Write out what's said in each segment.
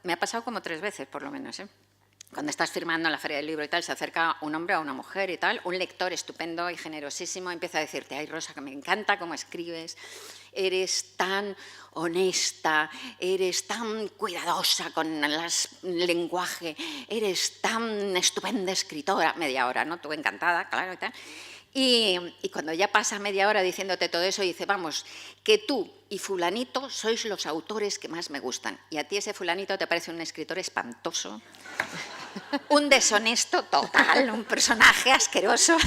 me ha pasado como 3 veces, por lo menos, ¿eh? Cuando estás firmando en la Feria del Libro y tal, se acerca un hombre a una mujer y tal, un lector estupendo y generosísimo, empieza a decirte: ay, Rosa, que me encanta cómo escribes, eres tan honesta, eres tan cuidadosa con el lenguaje, eres tan estupenda escritora. Media hora, ¿no? Tú encantada, claro, y tal. Y cuando ya pasa media hora diciéndote todo eso, dice: vamos, que tú y fulanito sois los autores que más me gustan. Y a ti ese fulanito te parece un escritor espantoso, un deshonesto total, un personaje asqueroso.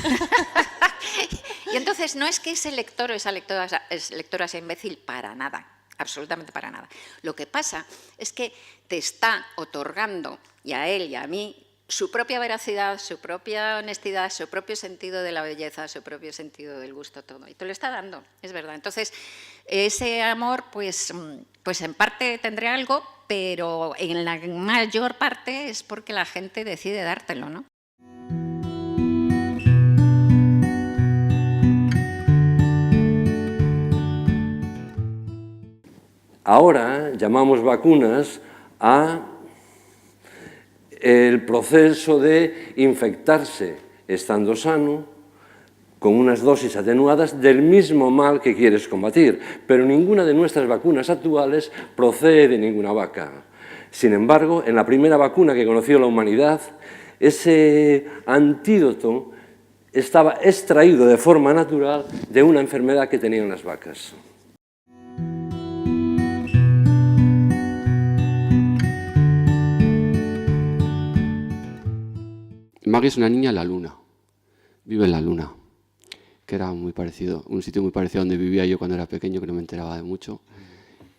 Y entonces no es que ese lector o esa lectora sea imbécil, para nada, absolutamente para nada. Lo que pasa es que te está otorgando, y a él y a mí, su propia veracidad, su propia honestidad, su propio sentido de la belleza, su propio sentido del gusto, todo. Y te lo está dando, es verdad. Entonces, ese amor, pues en parte tendré algo, pero en la mayor parte es porque la gente decide dártelo, ¿no? Ahora llamamos vacunas a el proceso de infectarse estando sano con unas dosis atenuadas del mismo mal que quieres combatir, pero ninguna de nuestras vacunas actuales procede de ninguna vaca. Sin embargo, en la primera vacuna que conoció la humanidad, ese antídoto estaba extraído de forma natural de una enfermedad que tenían las vacas. Maggie es una niña en la luna, vive en la luna, que era muy parecido, un sitio muy parecido a donde vivía yo cuando era pequeño, que no me enteraba de mucho.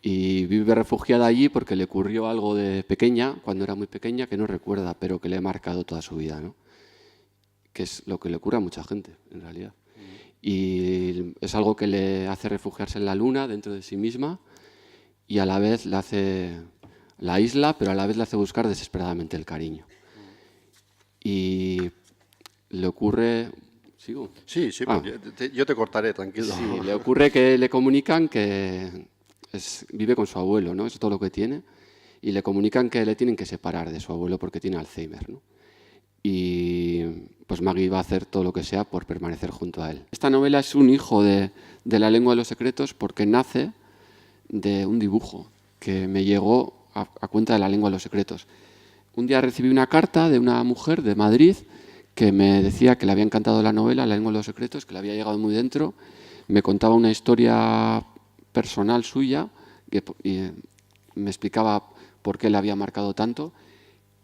Y vive refugiada allí porque le ocurrió algo de pequeña, cuando era muy pequeña, que no recuerda, pero que le ha marcado toda su vida, ¿no? Que es lo que le ocurre a mucha gente, en realidad. Y es algo que le hace refugiarse en la luna, dentro de sí misma, y a la vez le hace la isla, pero a la vez le hace buscar desesperadamente el cariño. Y le ocurre... ¿Sigo? Sí, yo te cortaré, tranquilo. Sí, le ocurre que le comunican que vive con su abuelo, ¿no? Es todo lo que tiene. Y le comunican que le tienen que separar de su abuelo porque tiene Alzheimer, ¿no? Y pues Maggie va a hacer todo lo que sea por permanecer junto a él. Esta novela es un hijo de la lengua de los secretos porque nace de un dibujo que me llegó a cuenta de la lengua de los secretos. Un día recibí una carta de una mujer de Madrid que me decía que le había encantado la novela, La lengua de los secretos, que le había llegado muy dentro. Me contaba una historia personal suya y me explicaba por qué le había marcado tanto.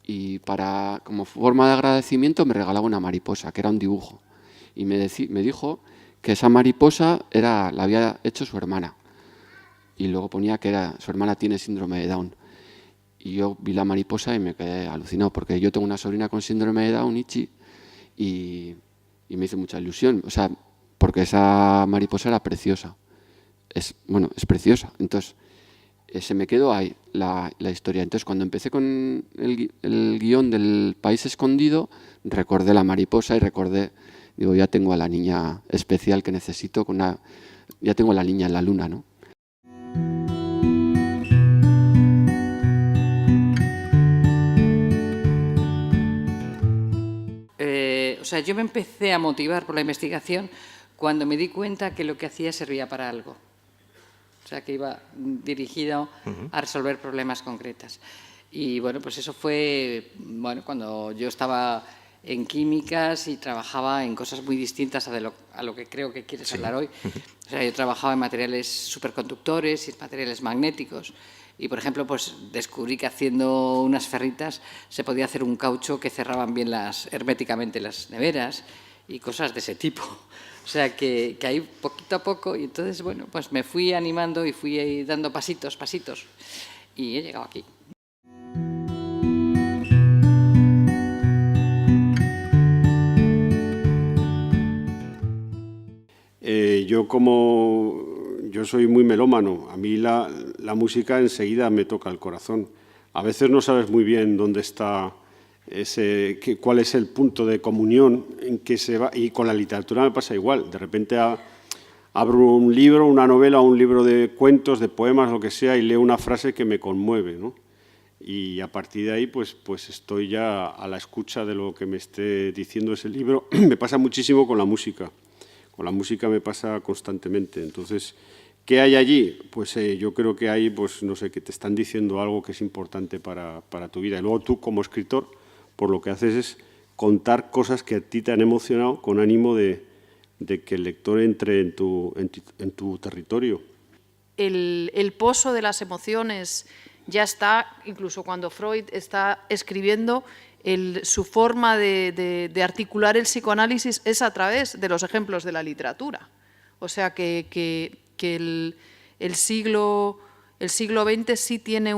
Y como forma de agradecimiento me regalaba una mariposa, que era un dibujo. Y me dijo que esa mariposa la había hecho su hermana. Y luego ponía que su hermana tiene síndrome de Down. Y yo vi la mariposa y me quedé alucinado, porque yo tengo una sobrina con síndrome de Down, Ichi, y me hizo mucha ilusión, o sea, porque esa mariposa era preciosa. Es preciosa. Entonces, se me quedó ahí la historia. Entonces, cuando empecé con el guión del País Escondido, recordé la mariposa y digo, ya tengo a la niña especial que necesito, ya tengo a la niña en la luna, ¿no? O sea, yo me empecé a motivar por la investigación cuando me di cuenta que lo que hacía servía para algo. O sea, que iba dirigido a resolver problemas concretos. Y bueno, pues eso fue cuando yo estaba en químicas y trabajaba en cosas muy distintas a lo que creo que quieres hablar hoy. O sea, yo trabajaba en materiales superconductores y materiales magnéticos. Y, por ejemplo, pues descubrí que haciendo unas ferritas se podía hacer un caucho que cerraban bien herméticamente las neveras y cosas de ese tipo. O sea, que ahí poquito a poco, y entonces, bueno, pues me fui animando y fui ahí dando pasitos, y he llegado aquí. Yo soy muy melómano, a mí la música enseguida me toca el corazón. A veces no sabes muy bien dónde está cuál es el punto de comunión en que se va, y con la literatura me pasa igual. De repente abro un libro, una novela o un libro de cuentos, de poemas, lo que sea, y leo una frase que me conmueve, ¿no? Y a partir de ahí, pues estoy ya a la escucha de lo que me esté diciendo ese libro. Me pasa muchísimo con la música. Con la música me pasa constantemente. Entonces, ¿qué hay allí? Pues yo creo que hay, pues no sé, que te están diciendo algo que es importante para tu vida. Y luego tú, como escritor, por lo que haces es contar cosas que a ti te han emocionado con ánimo de que el lector entre en tu territorio. El pozo de las emociones ya está, incluso cuando Freud está escribiendo, su forma de articular el psicoanálisis es a través de los ejemplos de la literatura. O sea que el siglo XX sí tiene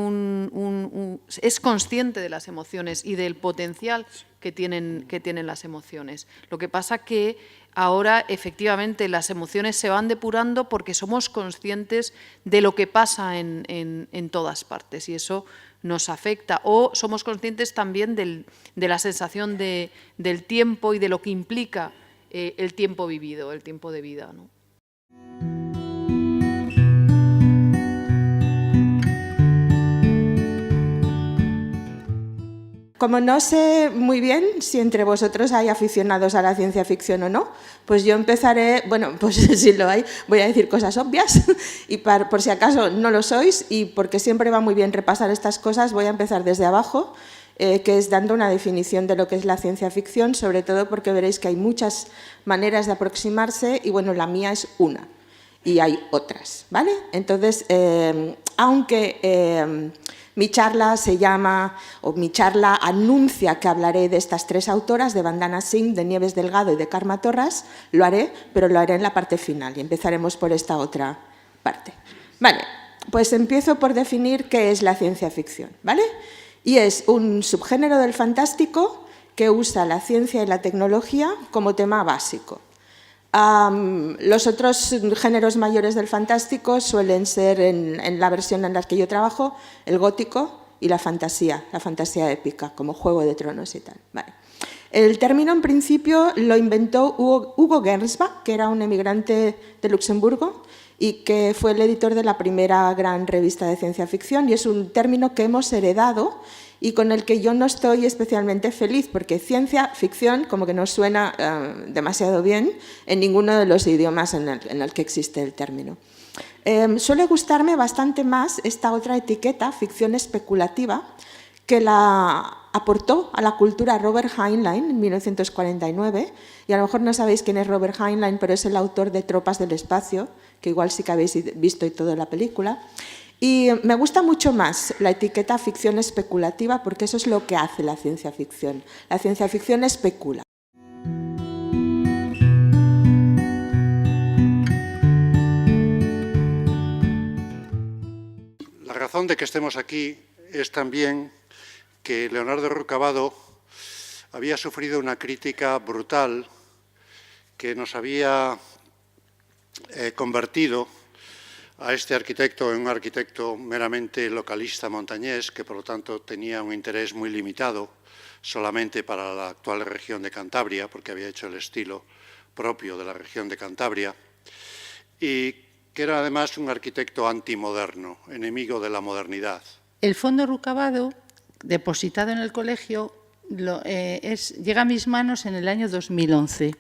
es consciente de las emociones y del potencial que tienen las emociones. Lo que pasa que ahora efectivamente las emociones se van depurando porque somos conscientes de lo que pasa en todas partes y eso nos afecta. O somos conscientes también de la sensación del tiempo y de lo que implica el tiempo vivido, el tiempo de vida, ¿no? Como no sé muy bien si entre vosotros hay aficionados a la ciencia ficción o no, pues yo empezaré, bueno, pues si lo hay, voy a decir cosas obvias y por si acaso no lo sois y porque siempre va muy bien repasar estas cosas, voy a empezar desde abajo, que es dando una definición de lo que es la ciencia ficción, sobre todo porque veréis que hay muchas maneras de aproximarse y bueno, la mía es una y hay otras, ¿vale? Entonces, aunque mi charla anuncia que hablaré de estas tres autoras, de Vandana Singh, de Nieves Delgado y de Karma Torras, lo haré, pero lo haré en la parte final y empezaremos por esta otra parte. Vale, pues empiezo por definir qué es la ciencia ficción, ¿vale? Y es un subgénero del fantástico que usa la ciencia y la tecnología como tema básico. Los otros géneros mayores del fantástico suelen ser, en la versión en la que yo trabajo, el gótico y la fantasía épica, como Juego de Tronos y tal. Vale. El término, en principio, lo inventó Hugo Gernsback, que era un emigrante de Luxemburgo y que fue el editor de la primera gran revista de ciencia ficción, y es un término que hemos heredado y con el que yo no estoy especialmente feliz, porque ciencia ficción como que no suena demasiado bien en ninguno de los idiomas en el que existe el término. Suele gustarme bastante más esta otra etiqueta, ficción especulativa, que la aportó a la cultura Robert Heinlein en 1949, y a lo mejor no sabéis quién es Robert Heinlein, pero es el autor de Tropas del Espacio, que igual sí que habéis visto y todo la película. Y me gusta mucho más la etiqueta ficción especulativa porque eso es lo que hace la ciencia ficción. La ciencia ficción especula. La razón de que estemos aquí es también que Leonardo Ruccabado había sufrido una crítica brutal que nos había convertido a este arquitecto en un arquitecto meramente localista montañés, que por lo tanto tenía un interés muy limitado solamente para la actual región de Cantabria, porque había hecho el estilo propio de la región de Cantabria, y que era además un arquitecto antimoderno, enemigo de la modernidad. El Fondo Ruccabado, depositado en el colegio, llega a mis manos en el año 2011.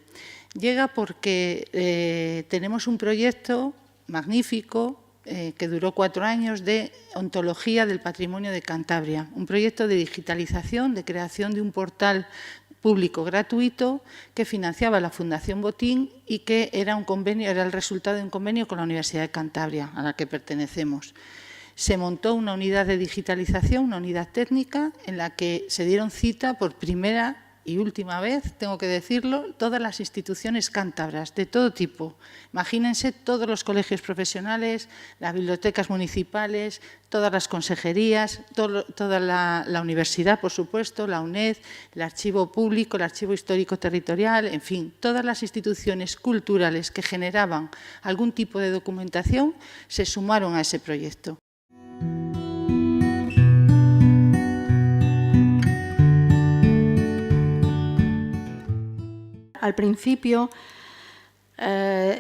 Llega porque tenemos un proyecto magnífico que duró 4 años de ontología del patrimonio de Cantabria, un proyecto de digitalización, de creación de un portal público gratuito que financiaba la Fundación Botín y que era el resultado de un convenio con la Universidad de Cantabria, a la que pertenecemos. Se montó una unidad de digitalización, una unidad técnica, en la que se dieron cita por primera y última vez, tengo que decirlo, todas las instituciones cántabras, de todo tipo. Imagínense todos los colegios profesionales, las bibliotecas municipales, todas las consejerías, toda la universidad, por supuesto, la UNED, el archivo público, el archivo histórico territorial, en fin, todas las instituciones culturales que generaban algún tipo de documentación se sumaron a ese proyecto. Al principio,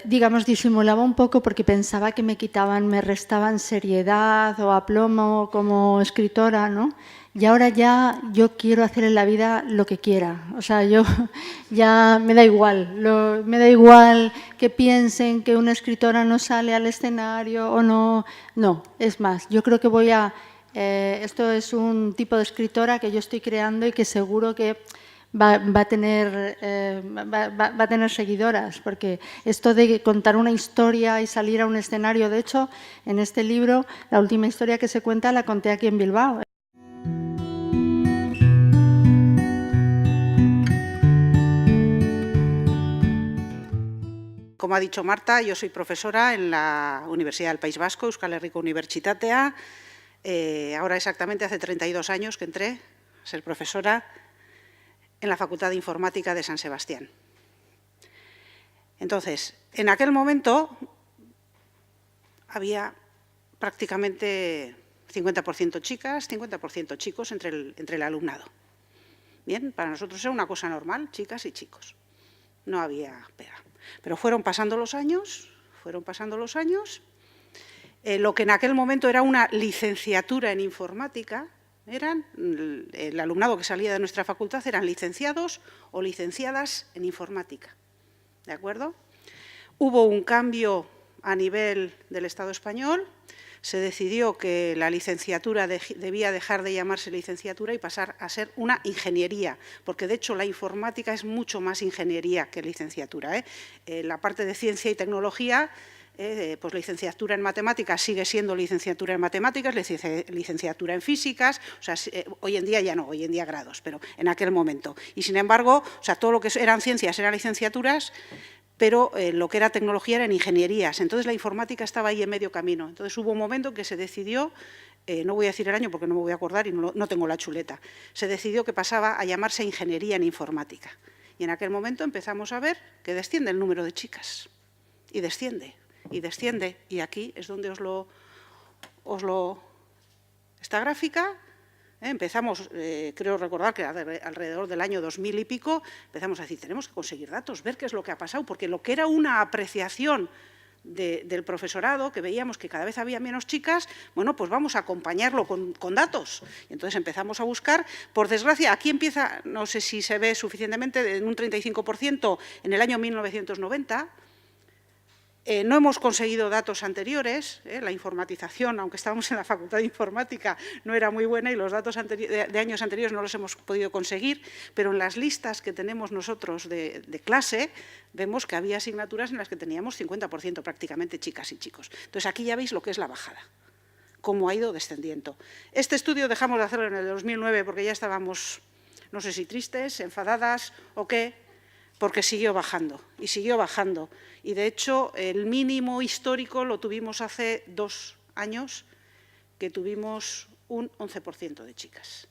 digamos, disimulaba un poco porque pensaba que me restaban seriedad o aplomo como escritora, ¿no? Y ahora ya yo quiero hacer en la vida lo que quiera. O sea, yo ya me da igual. Me da igual que piensen que una escritora no sale al escenario o no. No, es más, yo creo que voy a... esto es un tipo de escritora que yo estoy creando y que seguro que va a tener seguidoras, porque esto de contar una historia y salir a un escenario, de hecho, en este libro, la última historia que se cuenta la conté aquí en Bilbao. Como ha dicho Marta, yo soy profesora en la Universidad del País Vasco, Euskal Herriko Unibertsitatea. Ahora exactamente hace 32 años que entré a ser profesora en la Facultad de Informática de San Sebastián. Entonces, en aquel momento había prácticamente 50% chicas, 50% chicos entre el alumnado. Bien, para nosotros era una cosa normal, chicas y chicos. No había pega. Pero fueron pasando los años, lo que en aquel momento era una licenciatura en informática, el alumnado que salía de nuestra facultad eran licenciados o licenciadas en informática. ¿De acuerdo? Hubo un cambio a nivel del Estado español, se decidió que la licenciatura debía dejar de llamarse licenciatura y pasar a ser una ingeniería, porque de hecho la informática es mucho más ingeniería que licenciatura. La parte de ciencia y tecnología, pues licenciatura en matemáticas sigue siendo licenciatura en matemáticas, licenciatura en físicas, o sea, hoy en día ya no, hoy en día grados, pero en aquel momento. Y sin embargo, o sea, todo lo que eran ciencias eran licenciaturas, pero lo que era tecnología eran ingenierías. Entonces la informática estaba ahí en medio camino. Entonces hubo un momento en que se decidió, no voy a decir el año porque no me voy a acordar y no tengo la chuleta, se decidió que pasaba a llamarse ingeniería en informática. Y en aquel momento empezamos a ver que desciende el número de chicas. Y desciende, y desciende. Y aquí es donde esta gráfica. Empezamos, creo recordar que alrededor del año 2000 y pico, empezamos a decir, tenemos que conseguir datos, ver qué es lo que ha pasado, porque lo que era una apreciación del profesorado, que veíamos que cada vez había menos chicas, bueno, pues vamos a acompañarlo con datos. Y entonces empezamos a buscar, por desgracia, aquí empieza, no sé si se ve suficientemente, en un 35% en el año 1990, no hemos conseguido datos anteriores, la informatización, aunque estábamos en la Facultad de Informática, no era muy buena y los datos de años anteriores no los hemos podido conseguir, pero en las listas que tenemos nosotros de clase vemos que había asignaturas en las que teníamos 50% prácticamente chicas y chicos. Entonces aquí ya veis lo que es la bajada, cómo ha ido descendiendo. Este estudio dejamos de hacerlo en el 2009 porque ya estábamos, no sé si tristes, enfadadas o qué, porque siguió bajando y siguió bajando. Y, de hecho, el mínimo histórico lo tuvimos hace 2 años, que tuvimos un 11% de chicas.